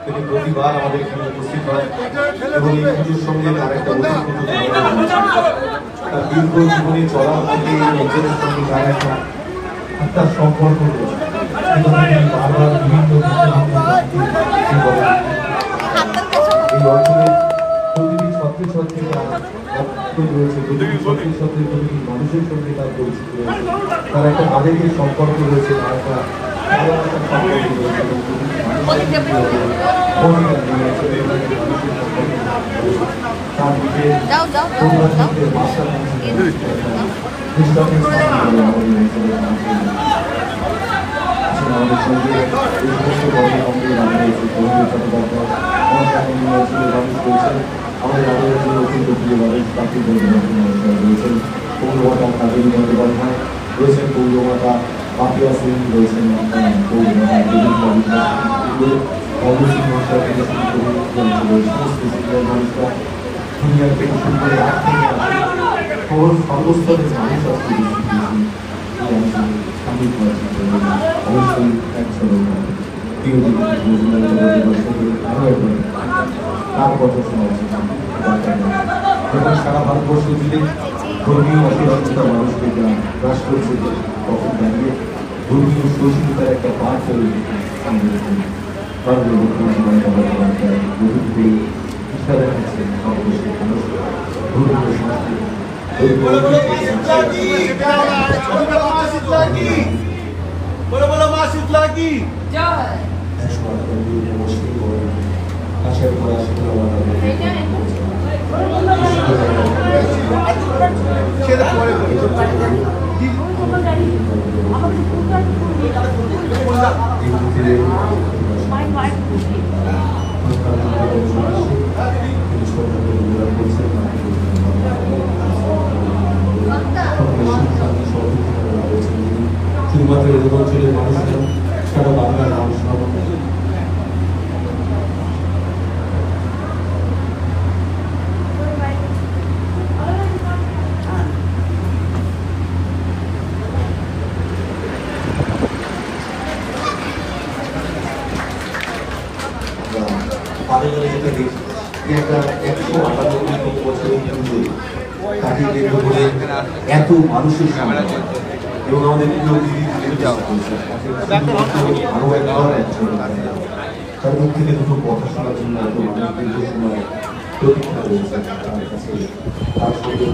তিনি প্রতিবার আমাদের এখানে উপস্থিত হয় এবং এই পুজোর সঙ্গে তার একটা তার দীর্ঘ জীবনে চলার মধ্যে নিজেদের সঙ্গে তার একটা আত্মার সম্পর্ক রয়েছে। বারবার বিভিন্ন এই অঞ্চলের প্রতিটি ছত্রে ছত্রে রয়েছে, প্রতিটি ছত্রে ছত্রে প্রতিটি মানুষের সঙ্গে তার পরিচিত রয়েছে, তার একটা আবেগের সম্পর্ক রয়েছে, তার একটা আমাদের সঙ্গে এই সমস্ত কর্মকাণ্ডে বানিয়েছে আমাদের আমাদের জন্য অত্যন্ত প্রিয় মানুষ কার্তিক রয়েছেন পৌরমাতা কাবেরী বন্দ্যোপাধ্যায়, রয়েছেন পৌরমাতা পাপিয়া সিং, রয়েছেন পৌরমাতা অবশ্যই ভাষা থেকে শুরু করে সমস্ত সিনিয়র মানুষরা দুনিয়ার থেকে শুরু করে আট থেকে সর্বস্তরের মানুষ আসতে অবশ্যই একসাথে তার কথা শোনা উচিত। সারা ভারতবর্ষ জুড়ে ধর্মীয় অসহিষ্ণুতা মানুষকে গ্রাস করছে, তখন দাঁড়িয়ে ধর্মীয় সহিষ্ণুতার একটা পাঠ চলে ইচ্ছা দেখাচ্ছে ভারতবর্ষের মানুষ ধর্মীয় সংস্কৃতি শুধুমাত্র এই অঞ্চলের মানুষ নয়, সারা বাংলার মানুষ নয়। এত মানুষের সামনে এবং আমাদের আরো একবার তার মুখ থেকে দুটো কথা শোনার জন্য এত মানুষ সময় প্রতীক্ষা রয়েছে তার কাছে, তার সঙ্গে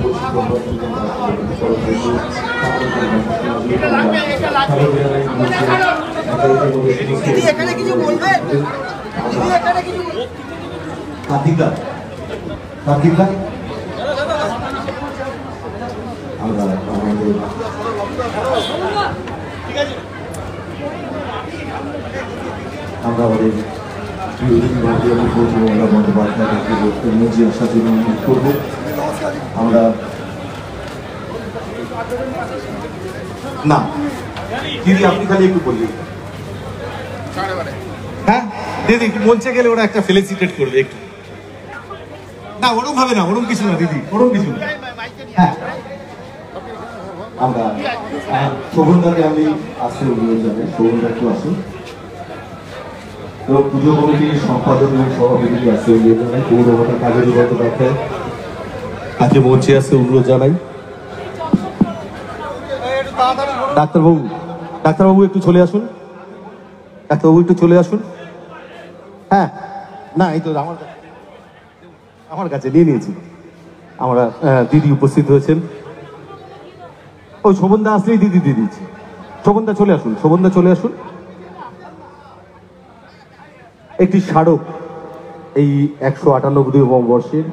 কার্তিকা কার্তিকা আমরা আমাদের আমরা আমাদের বিরোধী ভারতীয় মমতা বন্দ্যোপাধ্যায়কে মঞ্চে আসার জন্য অনুরোধ করব। আমরা না দিদি আপনি খালি একটু বললেন, হ্যাঁ দিদি একটু মঞ্চে গেলে ওরা একটা ফেলিসিটেট করবে একটু, না ওরম ভাবে না, ওরম কিছু না দিদি, ওরম কিছু না। হ্যাঁ আমরা শোভনদাকে আমি আসতে অনুরোধ জানাই, শোভনদা একটু আসুন এবং পুজো কমিটির সম্পাদক এবং সভাপতি আসতে অনুরোধ জানাই, পৌরমাতা কাবেরী বন্দ্যোপাধ্যায় আজকে মঞ্চে আসতে অনুরোধ জানাই। ডাক্তারবাবু ডাক্তারবাবু একটু চলে আসুন, ডাক্তারবাবু একটু চলে আসুন। হ্যাঁ না এই তো আমার কাছে নিয়ে নিয়েছি, আমরা দিদি উপস্থিত হয়েছেন। ওই শোভনদা আসলেই দিদি দিয়ে দিচ্ছি। শোভনদা চলে আসুন, শোভনদা চলে আসুন। একটি স্মারক এই 198তম বর্ষের,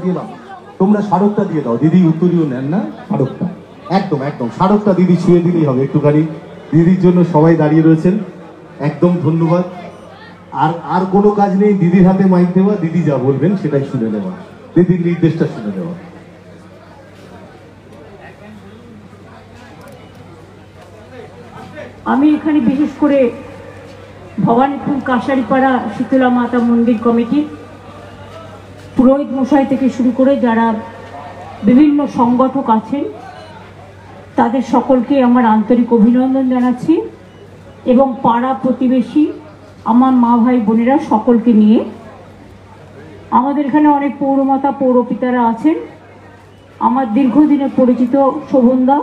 দিয়ে দাও তোমরা, স্মারকটা দিয়ে দাও দিদি, উত্তরীয় নেন না, স্মারকটা একদম একদম স্মারকটা দিদি ছুঁয়ে দিলেই হবে একটুখানি। দিদির জন্য সবাই দাঁড়িয়ে রয়েছেন, একদম ধন্যবাদ। আর কোনো কাজ নেই, দিদির হাতে মাইক দেওয়া, দিদি যা বলবেন সেটাই শুনে নেওয়া, দিদির নির্দেশটা শুনে নেওয়া। আমি এখানে বিশেষ করে ভবানীপুর কাশারিপাড়া শীতলা মাতা মন্দির কমিটি, পুরোহিত মশাই থেকে শুরু করে যারা বিভিন্ন সংগঠক আছেন, তাদের সকলকে আমার আন্তরিক অভিনন্দন জানাচ্ছি এবং পাড়া প্রতিবেশী আমার মা ভাই বোনেরা সকলকে নিয়ে আমাদের এখানে অনেক পৌরমাতা পৌরপিতারা আছেন। আমার দীর্ঘদিনের পরিচিত শোভনদা,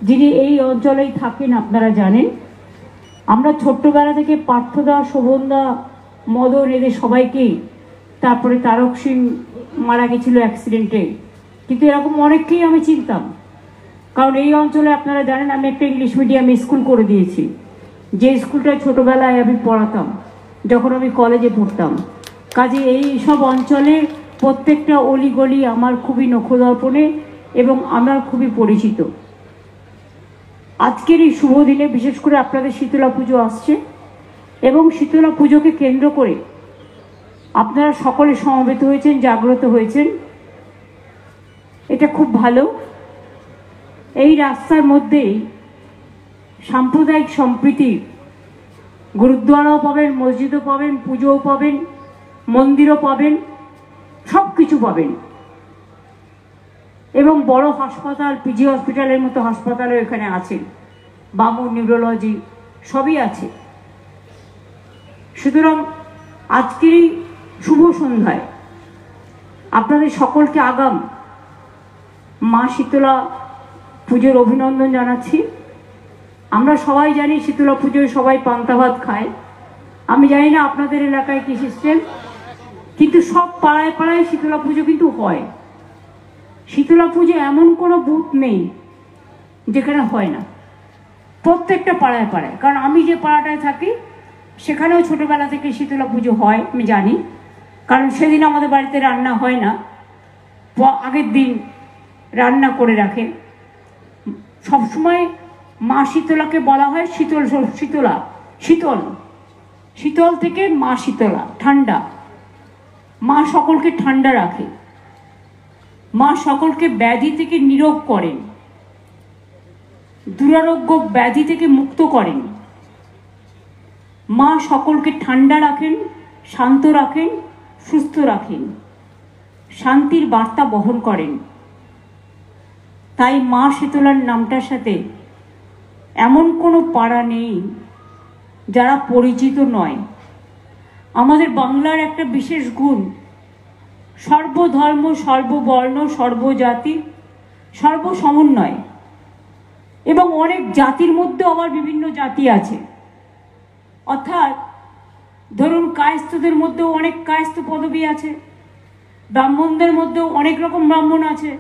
যিনি এই অঞ্চলেই থাকেন, আপনারা জানেন। আমরা ছোট্টবেলা থেকে পার্থদা, শোভনদা, মদন, এদের সবাইকেই, তারপরে তারক সিং মারা গেছিল অ্যাক্সিডেন্টে, কিন্তু এরকম অনেককেই আমি চিনতাম। কারণ এই অঞ্চলে আপনারা জানেন আমি একটা ইংলিশ মিডিয়াম স্কুল করে দিয়েছি, যে স্কুলটা ছোটোবেলায় আমি পড়াতাম যখন আমি কলেজে পড়তাম। কাজে এই সব অঞ্চলে প্রত্যেকটা অলিগলি আমার খুবই নখদর্পণে এবং আমার খুবই পরিচিত। আজকের এই শুভ দিনে বিশেষ করে আপনাদের শীতলা পুজো আসছে এবং শীতলা পুজোকে কেন্দ্র করে আপনারা সকলে সমবেত হয়েছেন, জাগ্রত হয়েছেন, এটা খুব ভালো। এই রাস্তার মধ্যেই সাম্প্রদায়িক সম্প্রীতি, গুরুদ্বারাও পাবেন, মসজিদও পাবেন, পুজোও পাবেন, মন্দিরও পাবেন, সব কিছু পাবেন এবং বড় হাসপাতাল, পিজি হসপিটালের মতো হাসপাতালও এখানে আছে, বামুন, নিউরোলজি সবই আছে। সুতরাং আজকের এই শুভ সন্ধ্যায় আপনাদের সকলকে আগাম মা শীতলা পুজোর অভিনন্দন জানাচ্ছি। আমরা সবাই জানি শীতলা পুজোয় সবাই পান্তা ভাত খায়। আমি জানি না আপনাদের এলাকায় কি সিস্টেম, কিন্তু সব পাড়ায় পাড়ায় শীতলা পুজো কিন্তু হয়। শীতলা পুজো এমন কোনো বুথ নেই যেখানে হয় না, প্রত্যেকটা পাড়ায় পাড়ায়। কারণ আমি যে পাড়াটায় থাকি সেখানেও ছোটোবেলা থেকে শীতলা পুজো হয়, আমি জানি। কারণ সেদিন আমাদের বাড়িতে রান্না হয় না, আগের দিন রান্না করে রাখে। সবসময় মা শীতলাকে বলা হয় শীতল, শীতলা, শীতল, শীতল থেকে মা শীতলা, ঠান্ডা। মা সকলকে ঠান্ডা রাখে, মা সকলকে ব্যাধি থেকে নিরোগ করেন, দুরারোগ্য ব্যাধি থেকে মুক্ত করেন। মা সকলকে ঠান্ডা রাখেন, শান্ত রাখেন, সুস্থ রাখেন, শান্তির বার্তা বহন করেন। তাই মা শীতলার নামটার সাথে এমন কোনো পাড়া নেই যারা পরিচিত নয়। আমাদের বাংলার একটা বিশেষ গুণ, সর্বধর্ম, সর্ববর্ণ, সর্বজাতি, সর্বসমন্বয়, এবং অনেক জাতির মধ্যে আবার বিভিন্ন জাতি আছে। অর্থাৎ ধরুন কায়স্থদের মধ্যেও অনেক কায়স্থ পদবী আছে, ব্রাহ্মণদের মধ্যেও অনেক রকম ব্রাহ্মণ আছে,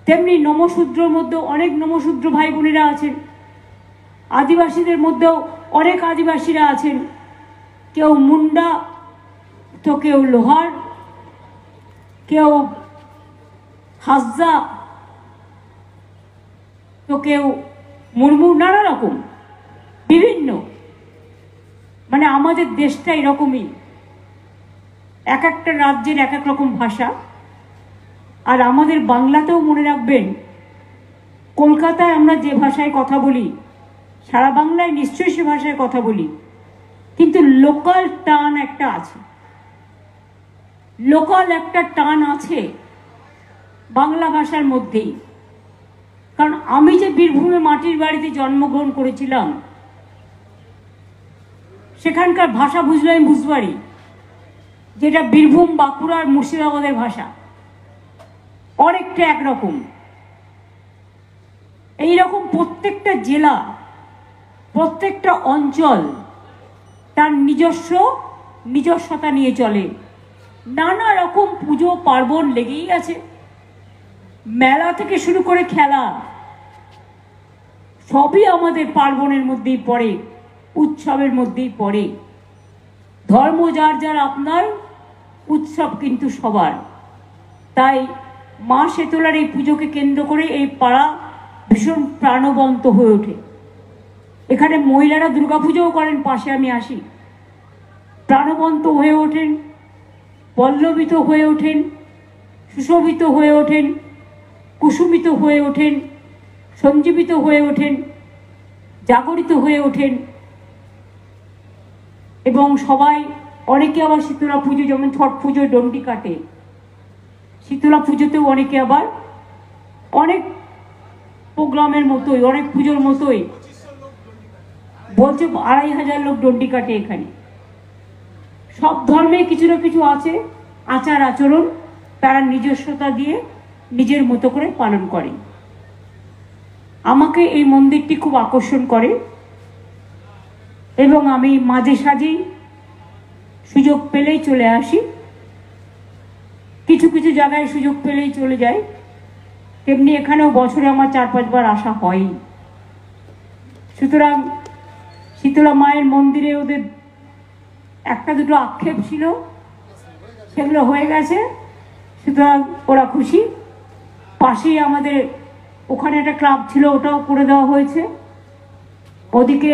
তেমনি নমশূদ্রের মধ্যেও অনেক নমশূদ্র ভাই বোনেরা আছেন, আদিবাসীদের মধ্যেও অনেক আদিবাসীরা আছেন। কেউ মুন্ডা, তো কেউ লোহার, কেউ হাজরা, তো কেউ মুর্মু, নানা রকম বিভিন্ন। মানে আমাদের দেশটা এরকমই, এক একটা রাজ্যের এক এক রকম ভাষা। আর আমাদের বাংলাতেও মনে রাখবেন, কলকাতায় আমরা যে ভাষায় কথা বলি, সারা বাংলায় নিশ্চয়ই সে ভাষায় কথা বলি, কিন্তু লোকাল টান একটা আছে, লোকাল একটা টান আছে বাংলা ভাষার মধ্যেই। কারণ আমি যে বীরভূমে মাটির বাড়িতে জন্মগ্রহণ করেছিলাম, সেখানকার ভাষা বুঝলে আমি বুঝতে পারি যেটা বীরভূম, বাঁকুড়া আর মুর্শিদাবাদের ভাষা অনেকটা একরকম। এইরকম প্রত্যেকটা জেলা, প্রত্যেকটা অঞ্চল তার নিজস্বতা নিয়ে চলে। নানা রকম পুজো পার্বণ লেগেই আছে, মেলা থেকে শুরু করে খেলা সবই আমাদের পার্বণের মধ্যেই পড়ে, উৎসবের মধ্যেই পড়ে। ধর্ম যার যার আপনার, উৎসব কিন্তু সবার। তাই মা শীতলার এই পুজোকে কেন্দ্র করে এই পাড়া ভীষণ প্রাণবন্ত হয়ে ওঠে। এখানে মহিলারা দুর্গাপুজোও করেন, পাশে আমি আসি, প্রাণবন্ত হয়ে ওঠেন, পল্লবিত হয়ে ওঠেন, সুশোভিত হয়ে ওঠেন, কুসুমিত হয়ে ওঠেন, সঞ্জীবিত হয়ে ওঠেন, জাগরিত হয়ে ওঠেন। এবং সবাই, অনেকে আবার শীতলা পুজো, যেমন ছট পুজোয় ডন্ডি কাটে, শীতলা পুজোতেও অনেকে আবার অনেক প্রোগ্রামের মতোই, অনেক পুজোর মতোই বলছে 2500 লোক ডন্ডি কাটে এখানে। সব ধর্মে কিছু না কিছু আছে, আচার আচরণ তারা নিজস্বতা দিয়ে নিজের মতো করে পালন করে। আমাকে এই মন্দিরটি খুব আকর্ষণ করে এবং আমি মাঝে সাঝেই সুযোগ পেলেই চলে আসি, কিছু কিছু জায়গায় সুযোগ পেলেই চলে যাই। তেমনি এখানেও বছরে আমার 4-5 বার আসা হয়। সুতরাং শীতলা মায়ের মন্দিরে ওদের একটা দুটো আক্ষেপ ছিল, সেগুলো হয়ে গেছে, সুতরাং ওরা খুশি। পাশেই আমাদের ওখানে একটা ক্লাব ছিল, ওটাও করে দেওয়া হয়েছে। ওদিকে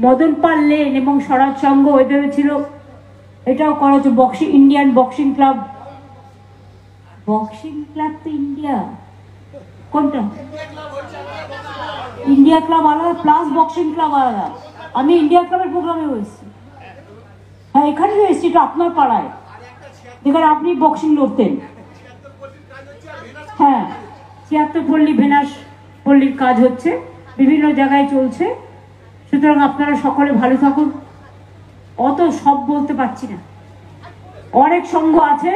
মদন পাল লেন এবং স্বরাজ সংঘ ওদের ছিল, এটাও করা হচ্ছে। ইন্ডিয়ান বক্সিং ক্লাব তো ইন্ডিয়া কোনটা? ইন্ডিয়া ক্লাব আলাদা, প্লাস বক্সিং ক্লাব আলাদা। আমি ইন্ডিয়া ক্লাবের প্রোগ্রামে এসেছি। হ্যাঁ, এখানে তো এসেছি, এটা আপনার পাড়ায়, যেখানে আপনি বক্সিং লড়তেন। হ্যাঁ, 76 পল্লী ভেনাস পল্লীর কাজ হচ্ছে, বিভিন্ন জায়গায় চলছে। সুতরাং আপনারা সকলে ভালো থাকুন। অত সব বলতে পারছি না, অনেক সংঘ আছে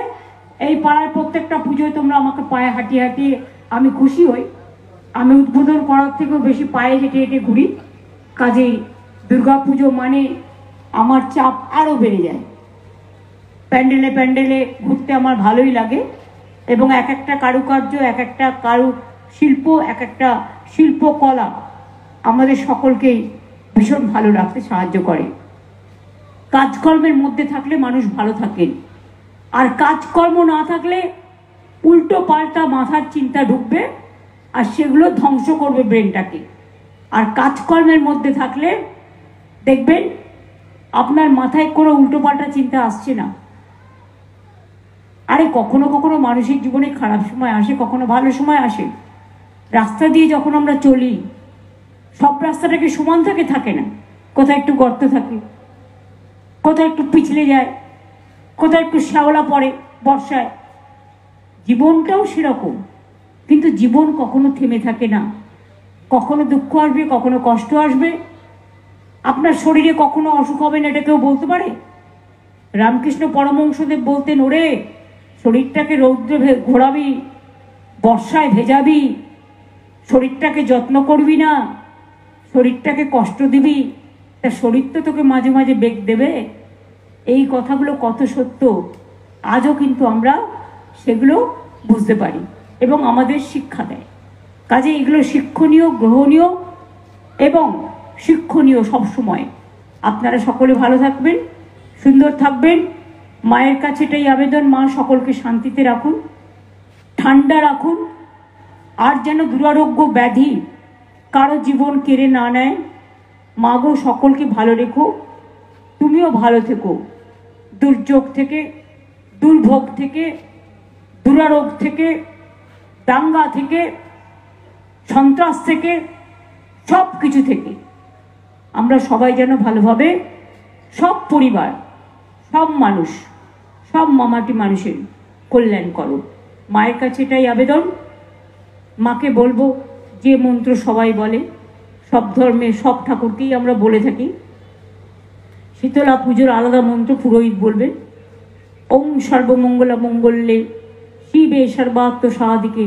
এই পাড়ায়। প্রত্যেকটা পুজোয় তোমরা আমাকে পায়ে হাঁটিয়ে হাঁটিয়ে আমি খুশি হই। আমি উদ্বোধন করার থেকেও বেশি পায়ে হেঁটে হেঁটে ঘুরি। কাজেই দুর্গা পুজো মানে আমার চাপ আরও বেড়ে যায়। প্যান্ডেলে প্যান্ডেলে ঘুরতে আমার ভালোই লাগে এবং এক একটা কারুকার্য, এক একটা কারু শিল্প, এক একটা শিল্পকলা আমাদের সকলকেই ভীষণ ভালো রাখতে সাহায্য করে। কাজকর্মের মধ্যে থাকলে মানুষ ভালো থাকেন, আর কাজকর্ম না থাকলে উল্টো পাল্টা মাথার চিন্তা ঢুকবে আর সেগুলো ধ্বংস করবে ব্রেনটাকে। আর কাজকর্মের মধ্যে থাকলে দেখবেন আপনার মাথায় কোনো উল্টো পাল্টা চিন্তা আসছে না। আরে কখনো কখনো মানুষের জীবনে খারাপ সময় আসে, কখনো ভালো সময় আসে। রাস্তা দিয়ে যখন আমরা চলি, সব রাস্তাটাকে সমান থাকে না। কোথায় একটু গর্ত থাকে, কোথায় একটু পিছলে যায়, কোথায় একটু শ্যাওলা পড়ে বর্ষায়। জীবনটাও সেরকম, কিন্তু জীবন কখনো থেমে থাকে না। কখনো দুঃখ আসবে, কখনো কষ্ট আসবে। আপনার শরীরে কখনো অসুখ হবে না, এটা কেউ বলতে পারে? রামকৃষ্ণ পরমহংসদেব বলতেন, ওরে শরীরটাকে রৌদ্রে ঘোরাবি, বর্ষায় ভেজাবি, শরীরটাকে যত্ন করবি না, শরীরটাকে কষ্ট দিবি, তা শরীর তো তোকে মাঝে মাঝে বেগ দেবে। এই কথাগুলো কত সত্য, আজও কিন্তু আমরা সেগুলো বুঝতে পারি এবং আমাদের শিক্ষা দেয়। কাজে এগুলো শিক্ষণীয়, গ্রহণীয় এবং শিক্ষণীয় সবসময়। আপনারা সকলে ভালো থাকবেন, সুন্দর থাকবেন। মায়ের কাছে এটাই আবেদন, মা সকলকে শান্তিতে রাখুন, ঠান্ডা রাখুন, আর যেন দুরারোগ্য ব্যাধি কারো জীবন কেড়ে না নেয়। মা গো, সকলকে ভালো রেখো, তুমিও ভালো থেকো। দুর্যোগ থেকে, দুর্ভোগ থেকে, দুরারোগ থেকে, দাঙ্গা থেকে, সন্ত্রাস থেকে, সব কিছু থেকে আমরা সবাই যেন ভালোভাবে, সব পরিবার, সব মানুষ, সব মামাটি মানুষের কল্যাণ করো। মায়ের কাছে এটাই আবেদন। মাকে বলবো যে মন্ত্র সবাই বলে, সব ধর্মে সব ঠাকুরকেই আমরা বলে থাকি। শীতলা পুজোর আলাদা মন্ত্র পুরোহিত বলবেন, ওং সর্বমঙ্গলা মঙ্গলে শিবে সর্বাত্ম সাধিকে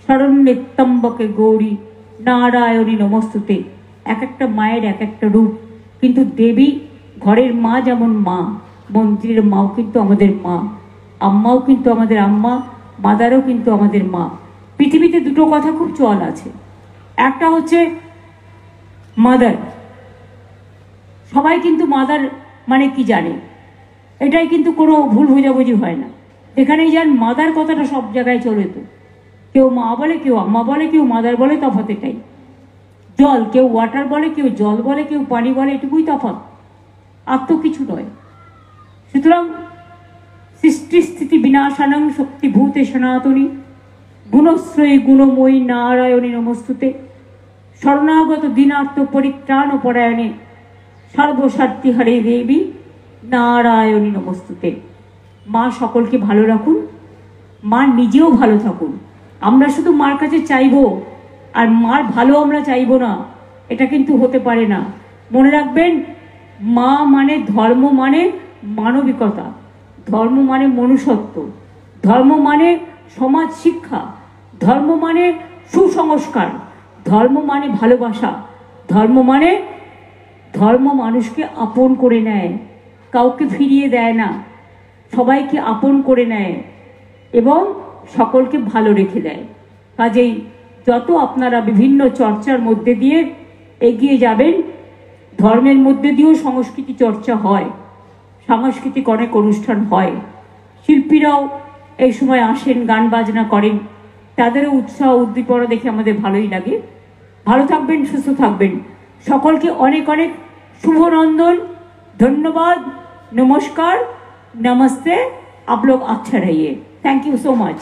শরণ্যে ত্র্যম্বকে গৌরী নারায়ণী নমস্তুতে। এক একটা মায়ের এক একটা রূপ, কিন্তু দেবী ঘরের মা যেমন মা, মন্দিরের মাও কিন্তু আমাদের মা, আম্মাও কিন্তু আমাদের আম্মা, মাদারও কিন্তু আমাদের মা। পৃথিবীতে দুটো কথা খুব চল আছে, একটা হচ্ছে মাদার। সবাই কিন্তু মাদার মানে কি জানে, এটাই কিন্তু কোনো ভুল বোঝাবুঝি হয় না। এখানেই যান মাদার কথাটা সব জায়গায় চলে। তো কেউ মা বলে, কেউ আম্মা বলে, কেউ মাদার বলে, তফাৎ এটাই। জল, কেউ ওয়াটার বলে, কেউ জল বলে, কেউ পানি বলে, এটুকুই তফাৎ, আর তো কিছু নয়। সুতরাং সৃষ্টি স্থিতি বিনাশানং শক্তিভূতে সনাতনী গুণশ্রয়ী গুণময়ী নারায়ণী নমস্তুতে। শরণাগত দীনার্থ পরিত্রাণ পরায়ণে সর্বস্বার্থী হরে দেবী নারায়ণী নমস্তুতে। মা সকলকে ভালো রাখুন, মা নিজেও ভালো থাকুন। আমরা শুধু মার কাছে চাইবো আর মার ভালো আমরা চাইবো না, এটা কিন্তু হতে পারে না। মনে রাখবেন, মা মানে ধর্ম, মানে মানবিকতা, ধর্ম মানে মনুষ্যত্ব, ধর্ম মানে সমাজ শিক্ষা, ধর্ম মানে সুসংস্কার, ধর্ম মানে ভালোবাসা, ধর্ম মানুষকে আপন করে নেয়, কাউকে ফিরিয়ে দেয় না, সবাইকে আপন করে নেয় এবং সকলকে ভালো রেখে দেয়। কাজেই যত আপনারা বিভিন্ন চর্চার মধ্যে দিয়ে এগিয়ে যাবেন, ধর্মের মধ্যে দিয়েও সংস্কৃতি চর্চা হয়, সাংস্কৃতিক অনেক অনুষ্ঠান হয়, শিল্পীরাও এই সময় আসেন, গান বাজনা করেন, তাদেরও উৎসাহ উদ্দীপনা দেখে আমাদের ভালোই লাগে। ভালো থাকবেন, সুস্থ থাকবেন। সকলকে অনেক অনেক শুভনন্দন, धन्यवाद, नमस्कार, नमस्ते। आप लोग अच्छा रहिए। Thank you so much.